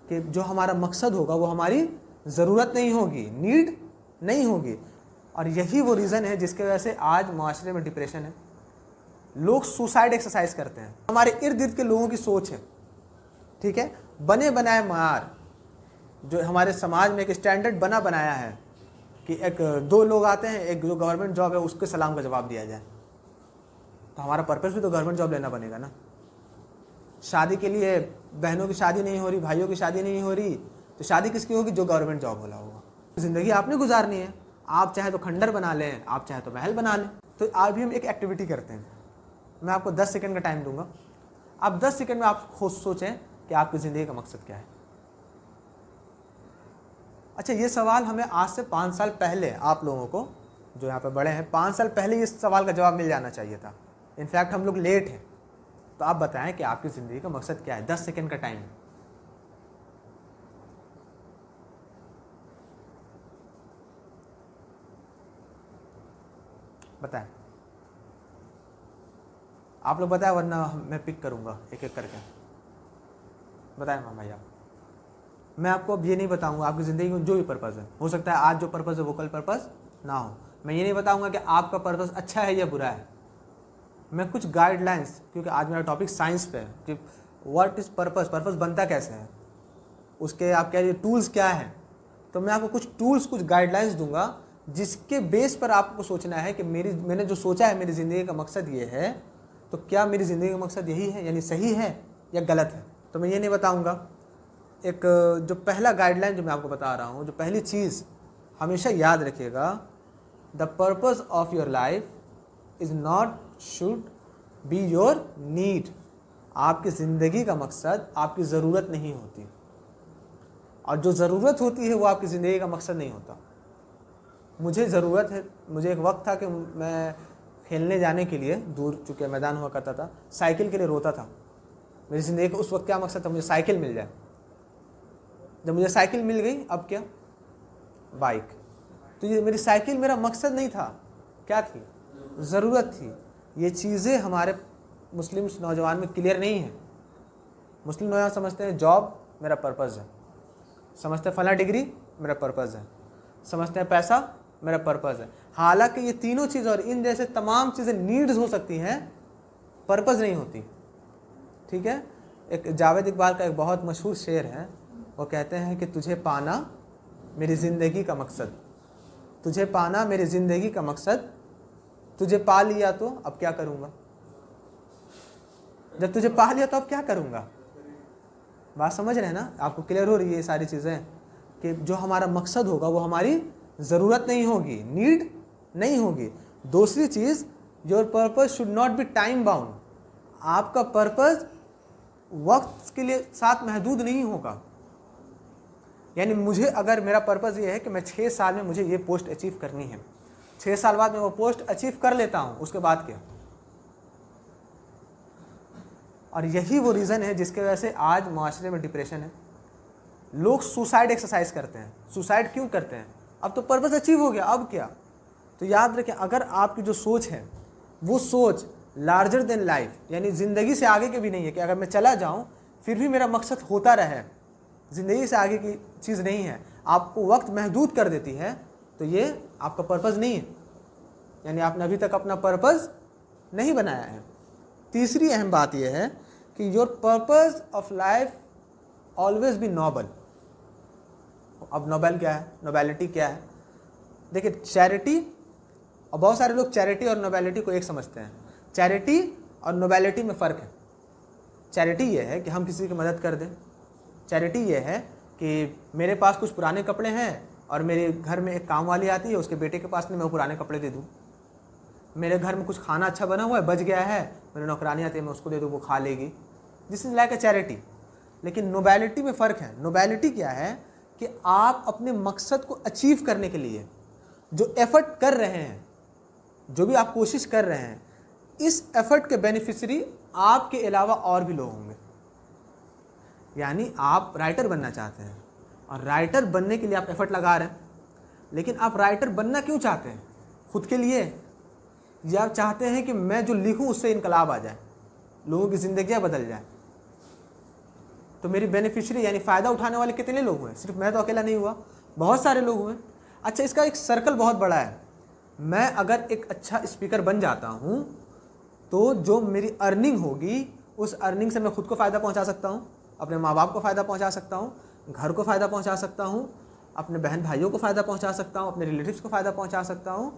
कि जो हमारा मकसद होगा वो हमारी ज़रूरत नहीं होगी, नीड नहीं होगी। और यही वो रीज़न है जिसके वजह से आज माशरे में डिप्रेशन है, लोग सुसाइड एक्सरसाइज करते हैं। हमारे इर्द गिर्द के लोगों की सोच है, ठीक है, बने बनाए मार, जो हमारे समाज में एक स्टैंडर्ड बना बनाया है कि एक दो लोग आते हैं, एक जो गवर्नमेंट जॉब है उसके सलाम का जवाब दिया जाए, तो हमारा पर्पस भी तो गवर्नमेंट जॉब लेना बनेगा ना। शादी के लिए बहनों की शादी नहीं हो रही, भाइयों की शादी नहीं हो रही, तो शादी किसकी होगी? जो गवर्नमेंट जॉब वाला होगा। ज़िंदगी आपने गुजारनी है, आप चाहे तो खंडर बना लें, आप चाहे तो महल बना लें। तो आज भी हम एक एक्टिविटी करते हैं, मैं आपको 10 सेकंड का टाइम दूंगा, आप 10 सेकंड में आप खुद सोचें कि आपकी ज़िंदगी का मकसद क्या है। अच्छा, ये सवाल हमें आज से 5 साल पहले, आप लोगों को जो यहाँ पे बड़े हैं, 5 साल पहले इस सवाल का जवाब मिल जाना चाहिए था। इनफैक्ट हम लोग लेट हैं। तो आप बताएं कि आपकी ज़िंदगी का मकसद क्या है। 10 सेकंड का टाइम है, बताएं। आप लोग बताएं, वरना मैं पिक करूँगा एक एक करके। बताएं मामा भाई आप। मैं आपको अब ये नहीं बताऊंगा आपकी ज़िंदगी में जो भी पर्पज़ है, हो सकता है आज जो पर्पज़ है वो कल पर्पज़ ना हो। मैं ये नहीं बताऊंगा कि आपका पर्पज़ अच्छा है या बुरा है। मैं कुछ गाइडलाइंस, क्योंकि आज मेरा टॉपिक साइंस पे है कि व्हाट इज़ पर्पज़, पर्पज़ बनता कैसे है, उसके आप कह लीजिए टूल्स क्या है। तो मैं आपको कुछ टूल्स, कुछ गाइडलाइंस दूंगा जिसके बेस पर आपको सोचना है कि मैंने जो सोचा है मेरी ज़िंदगी का मकसद ये है, तो क्या मेरी ज़िंदगी का मकसद यही है, यानी सही है या गलत है। तो मैं ये नहीं बताऊँगा। एक जो पहला गाइडलाइन जो मैं आपको बता रहा हूँ, जो पहली चीज़ हमेशा याद रखिएगा, the purpose of your life is not should be your need. आपकी ज़िंदगी का मकसद आपकी ज़रूरत नहीं होती, और जो ज़रूरत होती है वो आपकी ज़िंदगी का मकसद नहीं होता। मुझे ज़रूरत है, मुझे एक वक्त था कि मैं खेलने जाने के लिए, दूर चुके मैदान हुआ करता था, साइकिल के लिए रोता था। मेरी ज़िंदगी का उस वक्त क्या मकसद था? मुझे साइकिल मिल जाए। जब मुझे साइकिल मिल गई, अब क्या? बाइक। तो ये मेरी साइकिल मेरा मकसद नहीं था, क्या थी? ज़रूरत थी। ये चीज़ें हमारे मुस्लिम नौजवान में क्लियर नहीं है। मुस्लिम नौजवान समझते हैं जॉब मेरा पर्पज़ है, समझते हैं फला डिग्री मेरा पर्पज़ है, समझते हैं पैसा मेरा पर्पज़ है। हालांकि ये तीनों चीज़ और इन जैसे तमाम चीज़ें नीड्स हो सकती हैं, पर्पज़ नहीं होती, ठीक है। एक जावेद इकबाल का एक बहुत मशहूर शेर है, वो कहते हैं कि तुझे पाना मेरी ज़िंदगी का मकसद, तुझे पाना मेरी ज़िंदगी का मकसद, तुझे पा लिया तो अब क्या करूँगा। जब तुझे पा लिया तो अब क्या करूँगा। बात समझ रहे हैं ना? आपको क्लियर हो रही है ये सारी चीज़ें कि जो हमारा मकसद होगा वो हमारी ज़रूरत नहीं होगी, नीड नहीं होगी। दूसरी चीज़, your purpose should not be time bound. आपका पर्पज़ वक्त के लिए साथ महदूद नहीं होगा। यानी मुझे, अगर मेरा पर्पज़ ये है कि मैं 6 साल में मुझे ये पोस्ट अचीव करनी है, 6 साल बाद मैं वो पोस्ट अचीव कर लेता हूँ, उसके बाद क्या? और यही वो रीज़न है जिसके वजह से आज माशरे में डिप्रेशन है, लोग सुसाइड एक्सरसाइज करते हैं। सुसाइड क्यों करते हैं? अब तो पर्पज़ अचीव हो गया, अब क्या? तो याद रखें, अगर आपकी जो सोच है वो सोच लार्जर देन लाइफ, यानी ज़िंदगी से आगे के भी नहीं है कि अगर मैं चला जाऊँ फिर भी मेरा मकसद होता रहे, ज़िंदगी से आगे की चीज़ नहीं है, आपको वक्त महदूद कर देती है, तो ये आपका पर्पज़ नहीं है, यानी आपने अभी तक अपना पर्पज़ नहीं बनाया है। तीसरी अहम बात यह है कि your purpose of life always be noble. अब नोबल क्या है, नोबेलिटी क्या है? देखिए, चैरिटी, और बहुत सारे लोग चैरिटी और नोबेलिटी को एक समझते हैं। चैरिटी और नोबेलिटी में फ़र्क है। चैरिटी ये है कि हम किसी की मदद कर दें। चैरिटी ये है कि मेरे पास कुछ पुराने कपड़े हैं और मेरे घर में एक काम वाली आती है, उसके बेटे के पास नहीं, मैं वो पुराने कपड़े दे दूँ। मेरे घर में कुछ खाना अच्छा बना हुआ है, बच गया है, मेरी नौकरानी आती है, मैं उसको दे दूँ, वो खा लेगी। This is like a charity. लेकिन नोबेलिटी में फ़र्क है। नोबेलिटी क्या है कि आप अपने मकसद को अचीव करने के लिए जो एफर्ट कर रहे हैं, जो भी आप कोशिश कर रहे हैं, इस एफर्ट के बेनिफिशरी आपके अलावा और भी लोग होंगे। यानी आप राइटर बनना चाहते हैं और राइटर बनने के लिए आप एफर्ट लगा रहे हैं, लेकिन आप राइटर बनना क्यों चाहते हैं? खुद के लिए, या आप चाहते हैं कि मैं जो लिखूं उससे इनकलाब आ जाए, लोगों की ज़िंदगियां बदल जाए? तो मेरी बेनिफिशियरी यानी फ़ायदा उठाने वाले कितने लोग हुए? सिर्फ मैं तो अकेला नहीं हुआ, बहुत सारे लोग हुए। अच्छा, इसका एक सर्कल बहुत बड़ा है। मैं अगर एक अच्छा स्पीकर बन जाता हूँ तो जो मेरी अर्निंग होगी उस अर्निंग से मैं खुद को फ़ायदा पहुँचा सकता हूँ, अपने माँ बाप को फ़ायदा पहुँचा सकता हूँ, घर को फ़ायदा पहुँचा सकता हूँ, अपने बहन भाइयों को फ़ायदा पहुँचा सकता हूँ, अपने रिलेटिव्स को फ़ायदा पहुँचा सकता हूँ।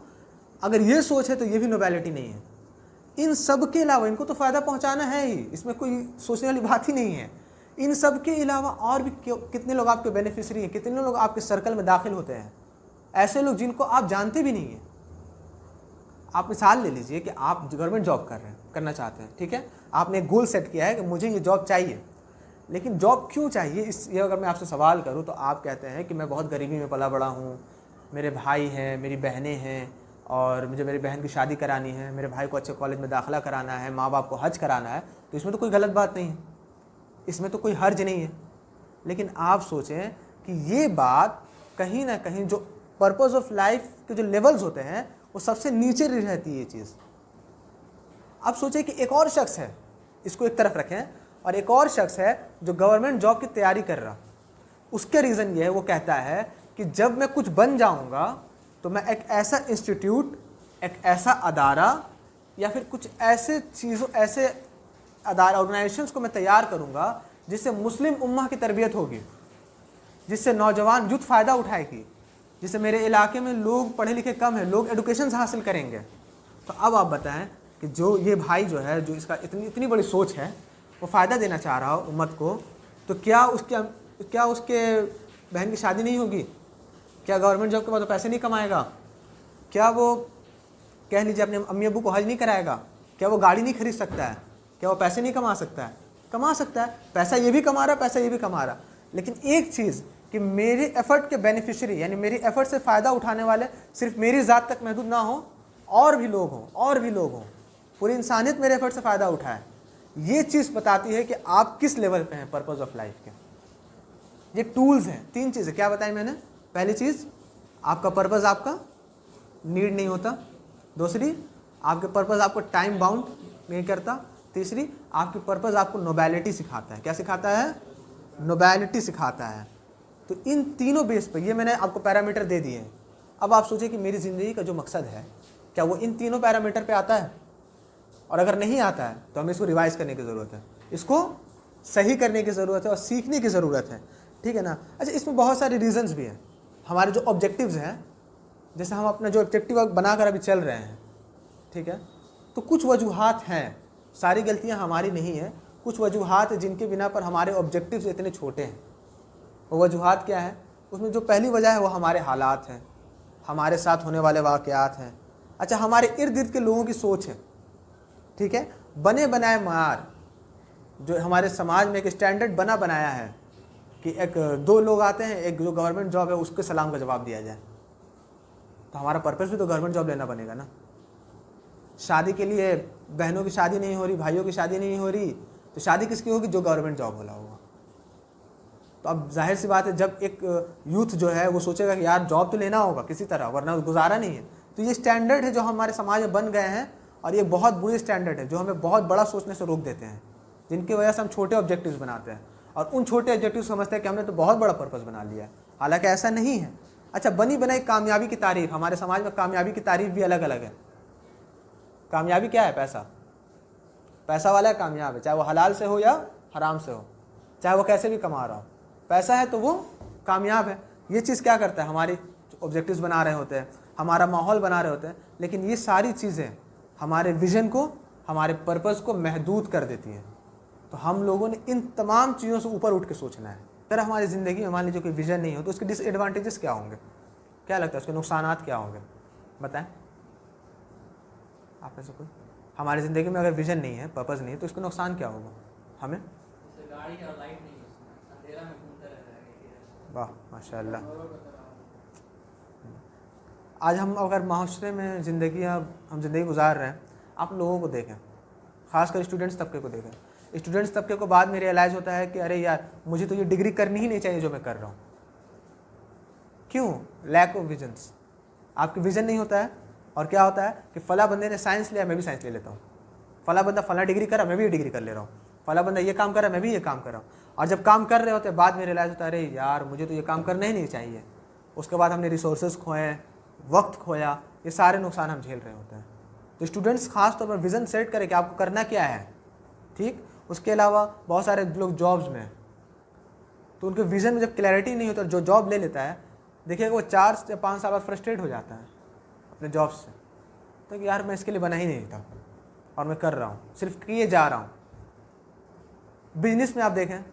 अगर ये सोच है तो ये भी नोबेलिटी नहीं है। इन सब के अलावा इनको तो फ़ायदा पहुँचाना है ही, इसमें कोई सोचने वाली बात ही नहीं है। इन सब के अलावा और भी कितने लोग आपके बेनिफिशियरी हैं, कितने लोग आपके सर्कल में दाखिल होते हैं, ऐसे लोग जिनको आप जानते भी नहीं हैं। आप मिसाल ले लीजिए कि आप गवर्नमेंट जॉब करना चाहते हैं, ठीक है, आपने एक गोल सेट किया है कि मुझे ये जॉब चाहिए, लेकिन जॉब क्यों चाहिए, ये अगर मैं आपसे सवाल करूं तो आप कहते हैं कि मैं बहुत गरीबी में पला बड़ा हूं, मेरे भाई हैं, मेरी बहनें हैं, और मुझे मेरी बहन की शादी करानी है, मेरे भाई को अच्छे कॉलेज में दाखिला कराना है, माँ बाप को हज कराना है, तो इसमें तो कोई गलत बात नहीं है, इसमें तो कोई हर्ज नहीं है। लेकिन आप सोचें कि ये बात कहीं ना कहीं जो पर्पस ऑफ लाइफ के जो लेवल्स होते हैं वो सबसे नीचे रहती है ये चीज़। अब सोचें कि एक और शख्स है, इसको एक तरफ रखें, और एक और शख्स है जो गवर्नमेंट जॉब की तैयारी कर रहा। उसके रीज़न ये है, वो कहता है कि जब मैं कुछ बन जाऊंगा तो मैं एक ऐसा इंस्टीट्यूट, एक ऐसा अदारा, या फिर कुछ ऐसे चीज़ों, ऐसे अदारा, ऑर्गेनाइजेशंस को मैं तैयार करूंगा जिससे मुस्लिम उम्मा की तरबियत होगी, जिससे नौजवान यूथ फ़ायदा उठाएगी, जिससे मेरे इलाके में लोग पढ़े लिखे कम हैं, लोग एडुकेशन हासिल करेंगे। तो अब आप बताएं कि जो ये भाई जो है, जो इसका इतनी बड़ी सोच है, वो फ़ायदा देना चाह रहा हो उम्मत को, तो क्या उसके बहन की शादी नहीं होगी? क्या गवर्नमेंट जॉब के बाद वो पैसे नहीं कमाएगा? क्या वो कह लीजिए अपने अम्मी अब्बू को हज नहीं कराएगा? क्या वो गाड़ी नहीं खरीद सकता है? क्या वो पैसे नहीं कमा सकता है? कमा सकता है, पैसा ये भी कमा रहा, पैसा ये भी कमा रहा। लेकिन एक चीज़ कि मेरे एफर्ट के बेनिफिशियरी, यानी मेरी एफर्ट से फ़ायदा उठाने वाले सिर्फ मेरी ज़ात तक महदूद ना हो, और भी लोग हों, पूरी इंसानियत मेरे एफर्ट से फ़ायदा उठाए। ये चीज़ बताती है कि आप किस लेवल पे हैं पर्पस ऑफ लाइफ के। ये टूल्स हैं, 3 चीज़ें क्या बताई मैंने? पहली चीज़, आपका पर्पस आपका नीड नहीं होता। दूसरी, आपके पर्पस आपको टाइम बाउंड नहीं करता। तीसरी, आपकी पर्पस आपको नोबैलिटी सिखाता है। क्या सिखाता है? नोबैलिटी सिखाता है। तो इन तीनों बेस पर ये मैंने आपको पैरामीटर दे दिए हैं। अब आप सोचें कि मेरी ज़िंदगी का जो मकसद है, क्या वो इन तीनों पैरामीटर पे आता है? और अगर नहीं आता है तो हमें इसको रिवाइज करने की ज़रूरत है, इसको सही करने की ज़रूरत है और सीखने की ज़रूरत है, ठीक है ना। अच्छा, इसमें बहुत सारे रीज़न्स भी हैं। हमारे जो ऑब्जेक्टिव्स हैं, जैसे हम अपना जो ऑब्जेक्टिव बनाकर अभी चल रहे हैं, ठीक है, तो कुछ वजूहात हैं, सारी गलतियां हमारी नहीं हैं, कुछ वजूहात हैं जिनके बिना पर हमारे ऑब्जेक्टिव्स इतने छोटे हैं। वो वजूहात क्या है? उसमें जो पहली वजह है वो हमारे हालात हैं, हमारे साथ होने वाले वाक़यात हैं। अच्छा, हमारे इर्द गिर्द के लोगों की सोच है, ठीक है, बने बनाए मार, जो हमारे समाज में एक स्टैंडर्ड बनाया है कि एक 2 लोग आते हैं, एक जो गवर्नमेंट जॉब है उसके सलाम का जवाब दिया जाए। तो हमारा पर्पस भी तो गवर्नमेंट जॉब लेना बनेगा ना। शादी के लिए बहनों की शादी नहीं हो रही, भाइयों की शादी नहीं हो रही, तो शादी किसकी होगी? जो गवर्नमेंट जॉब वाला होगा। तो अब जाहिर सी बात है, जब एक यूथ जो है वो सोचेगा कि यार जॉब तो लेना होगा किसी तरह, वरना गुजारा नहीं है। तो ये स्टैंडर्ड है जो हमारे समाज में बन गए हैं, और ये बहुत बुरे स्टैंडर्ड है जो हमें बहुत बड़ा सोचने से रोक देते हैं, जिनकी वजह से हम छोटे ऑब्जेक्टिव्स बनाते हैं, और उन छोटे ऑब्जेक्टिव समझते हैं कि हमने तो बहुत बड़ा पर्पस बना लिया है, हालांकि ऐसा नहीं है। अच्छा, बनी बनाई कामयाबी की तारीफ, हमारे समाज में कामयाबी की तारीफ भी अलग अलग है। कामयाबी क्या है? पैसा वाला है कामयाब है, चाहे वो हलाल से हो या हराम से हो, चाहे वो कैसे भी कमा रहा हो, पैसा है तो वो कामयाब है। ये चीज़ क्या करता है? हमारी ऑब्जेक्टिव्स बना रहे होते हैं, हमारा माहौल बना रहे होते हैं, लेकिन ये सारी चीज़ें हमारे विजन को, हमारे पर्पस को महदूद कर देती हैं। तो हम लोगों ने इन तमाम चीज़ों से ऊपर उठ के सोचना है। अगर हमारी ज़िंदगी में मान लीजिए कोई विजन नहीं हो तो उसके डिसएडवांटेजेस क्या होंगे? क्या लगता है उसके नुकसानात क्या होंगे? बताएं आप में से कोई। हमारी ज़िंदगी में अगर विजन नहीं है, पर्पस नहीं है, तो इसका नुकसान क्या होगा हमें? गाड़ी और लाइट नहीं है, अंधेरा में घूमते रहेगा। वाह माशाल्लाह। आज हम अगर माशरे में हम ज़िंदगी गुजार रहे हैं, आप लोगों को देखें, ख़ासकर स्टूडेंट्स तबके को देखें। स्टूडेंट्स तबके को बाद में रियलाइज़ होता है कि अरे यार, मुझे तो ये डिग्री करनी ही नहीं चाहिए जो मैं कर रहा हूँ। क्यों? Lack of visions. आपकी विज़न नहीं होता है, और क्या होता है कि फ़ला बंदे ने साइंस लिया, मैं भी साइंस ले लेता हूँ। फ़ला बंदा फ़ला डिग्री करा, मैं भी ये डिग्री कर ले रहा हूँ। फ़ला बंदा ये काम करा, मैं भी ये काम कर रहा हूँ। और जब काम कर रहे होते हैं बाद में रियलाइज़ होता है अरे यार मुझे तो ये काम करना ही नहीं चाहिए। उसके बाद हमने रिसोर्सेज खोए, वक्त खोया, ये सारे नुकसान हम झेल रहे होते हैं। तो स्टूडेंट्स खास तौर पर विज़न सेट करें कि आपको करना क्या है, ठीक। उसके अलावा बहुत सारे लोग जॉब्स में, तो उनके विज़न में जब क्लैरिटी नहीं होता, जो जॉब ले लेता है देखिएगा वो 4 से 5 साल बाद फ्रस्ट्रेट हो जाता है अपने जॉब से, तो यार मैं इसके लिए बना ही नहीं था और मैं कर रहा हूँ, सिर्फ किए जा रहा हूँ। बिजनेस में आप देखें,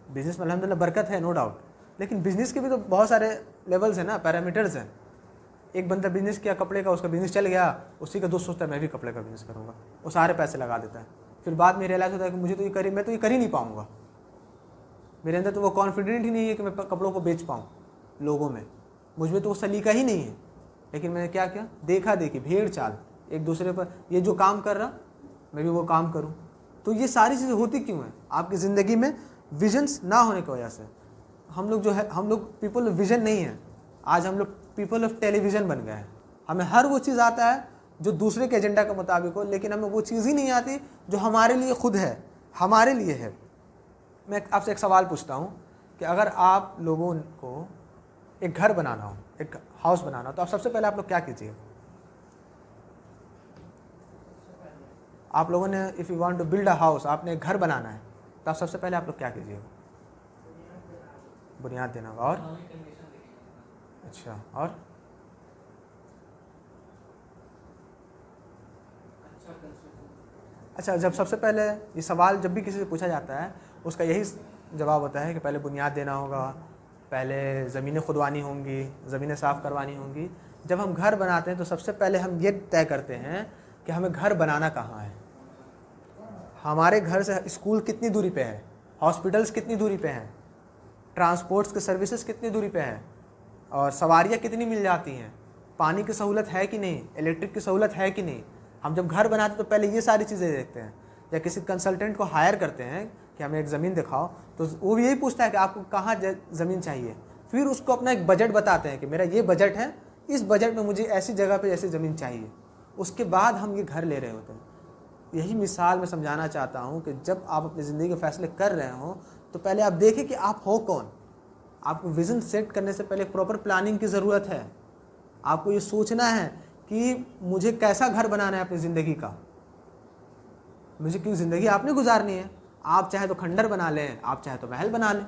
बिजनेस में अल्हम्दुलिल्लाह बरकत है, नो डाउट, लेकिन बिजनेस के भी तो बहुत सारे लेवल्स हैं ना, पैरामीटर्स हैं। एक बंदा बिजनेस किया कपड़े का, उसका बिजनेस चल गया, उसी का दोस्त सोचता है मैं भी कपड़े का बिजनेस करूँगा, वो सारे पैसे लगा देता है, फिर बाद में रियलाइज़ होता है कि मुझे तो ये मैं तो ये कर ही नहीं पाऊँगा, मेरे अंदर तो वो कॉन्फिडेंट ही नहीं है कि मैं कपड़ों को बेच पाऊँ लोगों में, मुझ में तो वो सलीका ही नहीं है। लेकिन मैंने क्या किया, देखा देखी, भेड़ चाल, एक दूसरे पर, ये जो काम कर रहा मैं भी वो काम करूँ। तो ये सारी चीज़ें होती क्यों हैं आपकी ज़िंदगी में? विजन्स ना होने की वजह से। हम लोग जो है, हम लोग पीपल ऑफ विजन नहीं है, आज हम लोग पीपल ऑफ टेलीविज़न बन गए हैं। हमें हर वो चीज़ आता है जो दूसरे के एजेंडा के मुताबिक हो, लेकिन हमें वो चीज़ ही नहीं आती जो हमारे लिए खुद है, हमारे लिए है। मैं आपसे एक सवाल पूछता हूँ कि अगर आप लोगों को एक घर बनाना हो, एक हाउस बनाना हो, तो आप सबसे पहले आप लोग क्या कीजिए? आप लोगों ने if you want to build a house, आपने एक घर बनाना है, तो आप सबसे पहले आप लोग क्या कीजिएगा? बुनियाद देना होगा। और अच्छा, और अच्छा, जब सबसे पहले ये सवाल जब भी किसी से पूछा जाता है उसका यही जवाब होता है कि पहले बुनियाद देना होगा, पहले ज़मीनें खुदवानी होंगी, ज़मीनें साफ़ करवानी होंगी। जब हम घर बनाते हैं तो सबसे पहले हम ये तय करते हैं कि हमें घर बनाना कहाँ है, हमारे घर से स्कूल कितनी दूरी पे है, हॉस्पिटल्स कितनी दूरी पे हैं, ट्रांसपोर्ट्स के सर्विसेज कितनी दूरी पे है, और सवारियाँ कितनी मिल जाती हैं, पानी की सहूलत है कि नहीं, इलेक्ट्रिक की सहूलत है कि नहीं। हम जब घर बनाते हैं तो पहले ये सारी चीज़ें देखते हैं, या किसी कंसल्टेंट को हायर करते हैं कि हमें एक ज़मीन दिखाओ, तो वो भी यही पूछता है कि आपको कहाँ ज़मीन चाहिए। फिर उसको अपना एक बजट बताते हैं कि मेरा ये बजट है, इस बजट में मुझे ऐसी जगह पे ऐसी ज़मीन चाहिए, उसके बाद हम ये घर ले रहे होते हैं। यही मिसाल मैं समझाना चाहता हूँ कि जब आप अपनी ज़िंदगी के फैसले कर रहे हो तो पहले आप देखें कि आप हो कौन। आपको विज़न सेट करने से पहले प्रॉपर प्लानिंग की ज़रूरत है। आपको ये सोचना है कि मुझे कैसा घर बनाना है अपनी ज़िंदगी का, मुझे क्यों ज़िंदगी आपने गुजारनी है। आप चाहे तो खंडर बना लें, आप चाहे तो महल बना लें।